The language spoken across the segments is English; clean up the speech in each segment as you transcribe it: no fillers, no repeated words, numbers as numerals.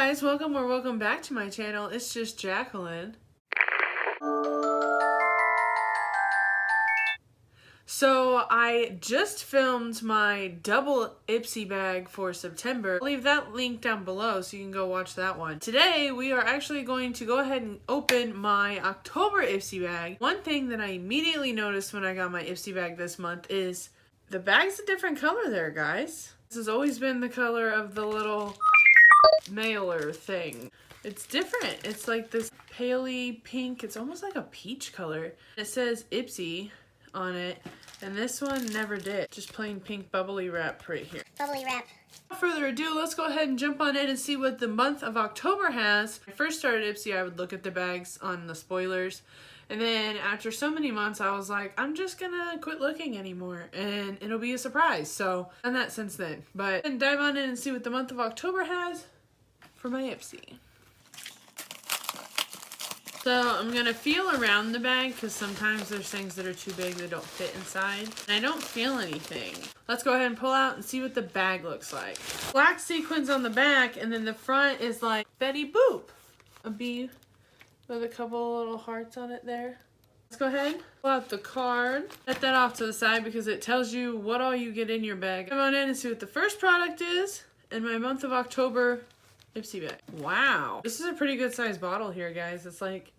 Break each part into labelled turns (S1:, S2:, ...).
S1: guys, welcome or welcome back to my channel. It's just Jacquilyn. So I just filmed my double Ipsy bag for September. I'll leave that link down below so you can go watch that one. Today we are actually going to go ahead and open my October Ipsy bag. One thing that I immediately noticed when I got my Ipsy bag this month is the bag's a different color there, guys. This has always been the color of the little mailer thing. It's different. It's like this paley pink. It's almost like a peach color. It says Ipsy on it, and this one never did. Just plain pink bubbly wrap right here.
S2: Bubbly wrap.
S1: Without further ado, let's go ahead and jump on in and see what the month of October has. When I first started Ipsy, I would look at the bags on the spoilers, and then after so many months, I was like, I'm just gonna quit looking anymore, and it'll be a surprise. So I've done that since then. But then dive on in and see what the month of October has for my Ipsy. So I'm gonna feel around the bag because sometimes there's things that are too big that don't fit inside. And I don't feel anything. Let's go ahead and pull out and see what the bag looks like. Black sequins on the back, and then the front is like Betty Boop. A bee with a couple little hearts on it there. Let's go ahead, pull out the card. Set that off to the side because it tells you what all you get in your bag. Come on in and see what the first product is in my month of October Ipsy bag. Wow. This is a pretty good size bottle here, guys. It's like,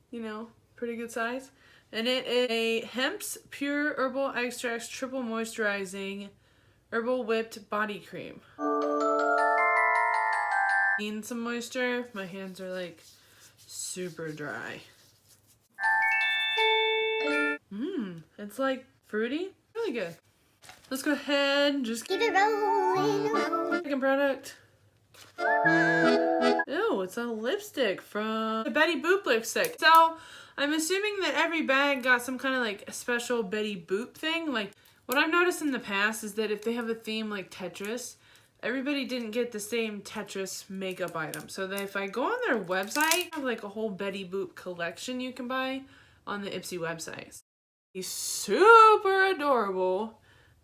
S1: you know, pretty good size. And it is a Hempz Pure Herbal Extracts Triple Moisturizing Herbal Whipped Body Cream. Need some moisture. My hands are like super dry. It's like fruity. Really good. Let's go ahead and just
S2: Keep it rolling.
S1: second product. Ew, it's a lipstick from the Betty Boop lipstick. So I'm assuming that every bag got some kind of like a special Betty Boop thing. Like what I've noticed in the past is that if they have a theme like Tetris, everybody didn't get the same Tetris makeup item. So that if I go on their website, they have like a whole Betty Boop collection you can buy on the Ipsy website. A super adorable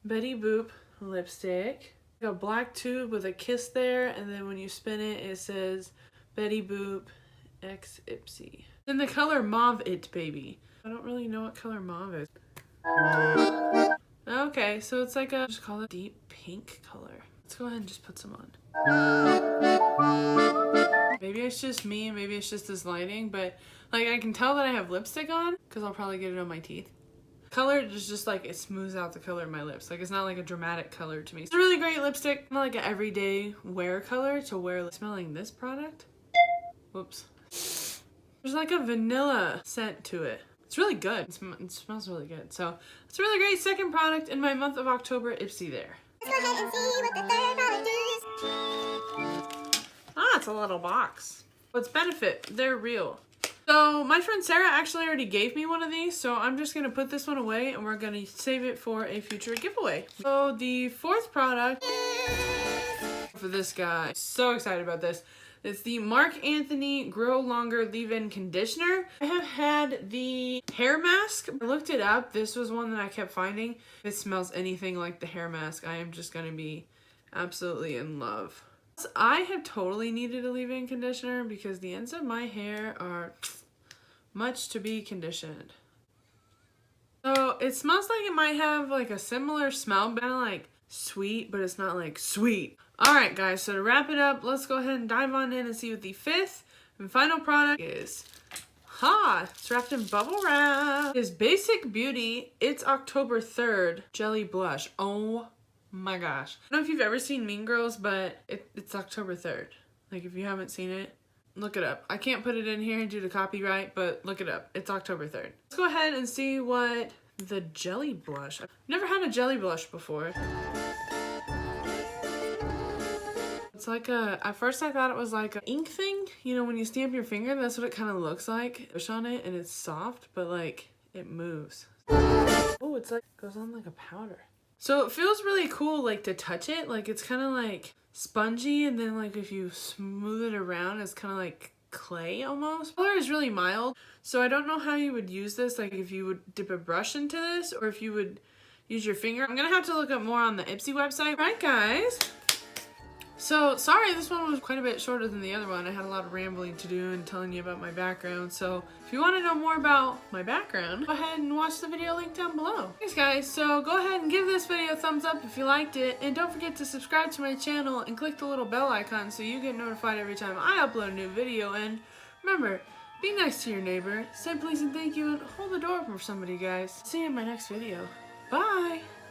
S1: Betty Boop lipstick. A black tube with a kiss there, and then when you spin it, it says Betty Boop X Ipsy. Then the color Mauve It Baby. I don't really know what color mauve is. Okay, so it's like a, just call it deep pink color. Let's go ahead and just put some on. Maybe it's just me, maybe it's just this lighting, but like I can tell that I have lipstick on because I'll probably get it on my teeth. Color is just like it smooths out the color of my lips. Like it's not like a dramatic color to me. It's a really great lipstick. Not like an everyday wear color to wear. Smelling this product. Whoops. There's like a vanilla scent to it. It's really good. It smells really good. So it's a really great second product in my month of October Ipsy there.
S2: Let's go ahead and see what the third product is.
S1: Ah, it's a little box. What's benefit? They're real. So my friend Sarah actually already gave me one of these, so I'm just going to put this one away and we're going to save it for a future giveaway. So the fourth product for this guy, so excited about this. It's the Marc Anthony Grow Longer Leave-In Conditioner. I have had the hair mask. I looked it up. This was one that I kept finding. If it smells anything like the hair mask, I am just going to be absolutely in love. I have totally needed a leave-in conditioner because the ends of my hair are much to be conditioned. So it smells like it might have like a similar smell, kind of like sweet, but it's not like sweet. Alright guys, so to wrap it up, let's go ahead and dive on in and see what the fifth and final product is. It's wrapped in bubble wrap. It's Basic Beauty. It's October 3rd Jelly Blush. Oh my gosh. I don't know if you've ever seen Mean Girls, but it's October 3rd. Like if you haven't seen it, look it up. I can't put it in here due to copyright, but look it up. It's October 3rd. Let's go ahead and see what the jelly blush. I've never had a jelly blush before. It's like a, at first I thought it was like an ink thing. You know, when you stamp your finger, that's what it kind of looks like. Push on it and it's soft, but like it moves. Oh, it's like, goes on like a powder. So it feels really cool like to touch it. Like it's kind of like spongy, and then like if you smooth it around, it's kind of like clay almost. The color is really mild. So I don't know how you would use this. Like if you would dip a brush into this or if you would use your finger. I'm gonna have to look up more on the Ipsy website. All right guys, So, sorry, this one was quite a bit shorter than the other one. I had a lot of rambling to do and telling you about my background. So, if you want to know more about my background, go ahead and watch the video linked down below. Thanks, guys. So, go ahead and give this video a thumbs up if you liked it. And don't forget to subscribe to my channel and click the little bell icon so you get notified every time I upload a new video. And remember, be nice to your neighbor, say please and thank you, and hold the door for somebody, guys. See you in my next video. Bye!